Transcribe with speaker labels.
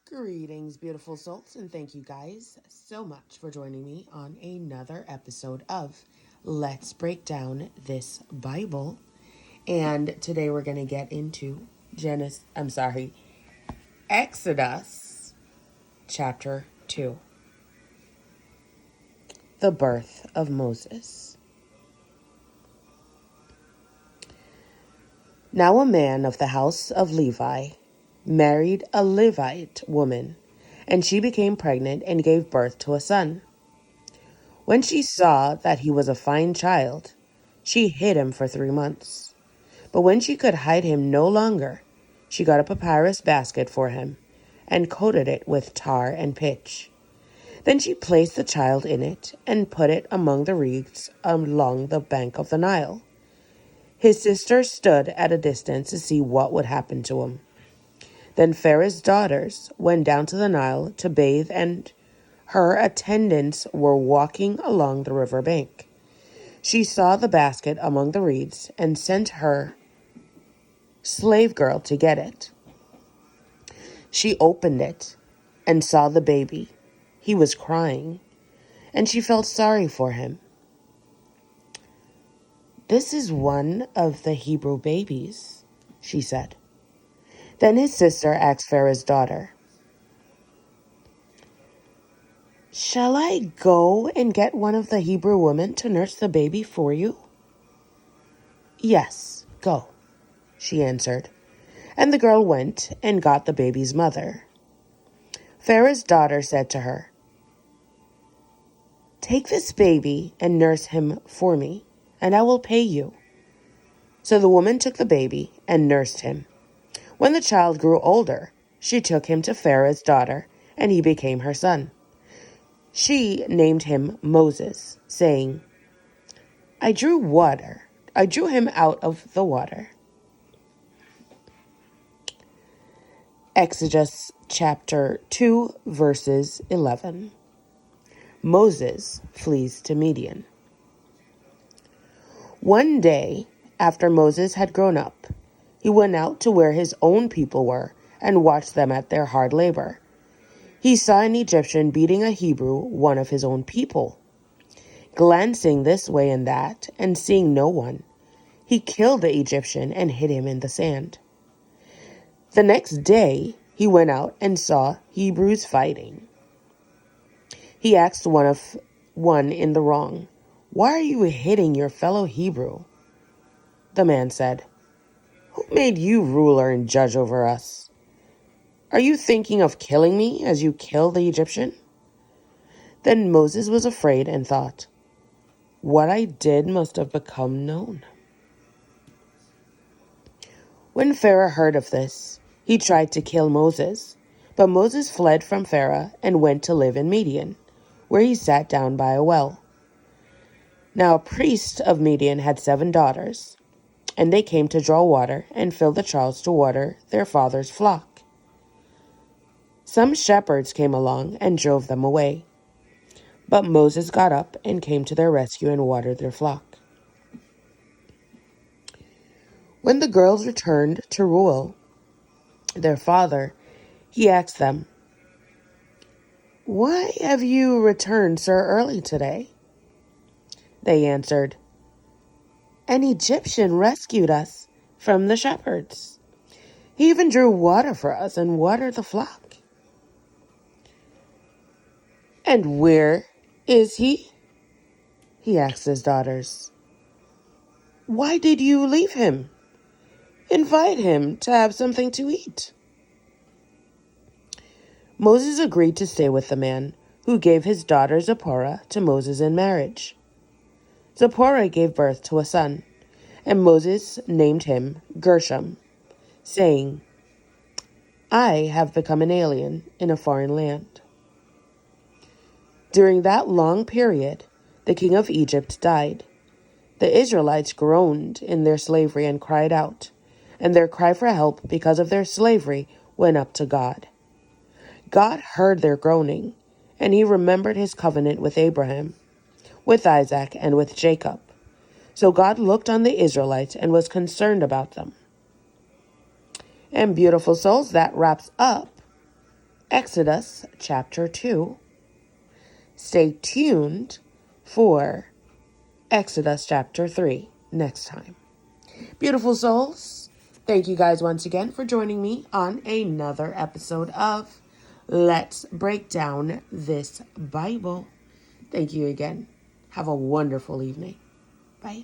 Speaker 1: Greetings, beautiful souls, and thank you guys so much for joining me on another episode of Let's Break Down This Bible. And today we're going to get into Exodus chapter 2. The birth of Moses. Now a man of the house of Levi married a Levite woman, and she became pregnant and gave birth to a son. When she saw that he was a fine child, she hid him for 3 months. But when she could hide him no longer, she got a papyrus basket for him and coated it with tar and pitch. Then she placed the child in it and put it among the reeds along the bank of the Nile. His sister stood at a distance to see what would happen to him. Then Pharaoh's daughters went down to the Nile to bathe, and her attendants were walking along the river bank. She saw the basket among the reeds and sent her slave girl to get it. She opened it and saw the baby. He was crying, and she felt sorry for him. "This is one of the Hebrew babies," she said. Then his sister asked Pharaoh's daughter, "Shall I go and get one of the Hebrew women to nurse the baby for you?" "Yes, go," she answered, and the girl went and got the baby's mother. Pharaoh's daughter said to her, "Take this baby and nurse him for me, and I will pay you." So the woman took the baby and nursed him. When the child grew older, she took him to Pharaoh's daughter, and he became her son. She named him Moses, saying, I drew him out of the water." Exodus chapter 2, verses 11. Moses flees to Midian. One day, after Moses had grown up, he went out to where his own people were and watched them at their hard labor. He saw an Egyptian beating a Hebrew, one of his own people. Glancing this way and that, and seeing no one, he killed the Egyptian and hid him in the sand. The next day, he went out and saw Hebrews fighting. He asked one in the wrong, "Why are you hitting your fellow Hebrew?" The man said, "Who made you ruler and judge over us? Are you thinking of killing me as you killed the Egyptian?" Then Moses was afraid and thought, "What I did must have become known." When Pharaoh heard of this, he tried to kill Moses, but Moses fled from Pharaoh and went to live in Midian, where he sat down by a well. Now a priest of Midian had 7 daughters, and they came to draw water and fill the troughs to water their father's flock. Some shepherds came along and drove them away, but Moses got up and came to their rescue and watered their flock. When the girls returned to Reuel, their father, he asked them, "Why have you returned so early today?" They answered, "An Egyptian rescued us from the shepherds. He even drew water for us and watered the flock." "And where is he?" he asked his daughters. "Why did you leave him? Invite him to have something to eat." Moses agreed to stay with the man, who gave his daughter Zipporah to Moses in marriage. Zipporah gave birth to a son, and Moses named him Gershom, saying, "I have become an alien in a foreign land." During that long period, the king of Egypt died. The Israelites groaned in their slavery and cried out, and their cry for help because of their slavery went up to God. God heard their groaning, and he remembered his covenant with Abraham, with Isaac, and with Jacob. So God looked on the Israelites and was concerned about them. And beautiful souls, that wraps up Exodus chapter 2. Stay tuned for Exodus chapter 3 next time. Beautiful souls, thank you guys once again for joining me on another episode of Let's Break Down This Bible. Thank you again. Have a wonderful evening. Bye.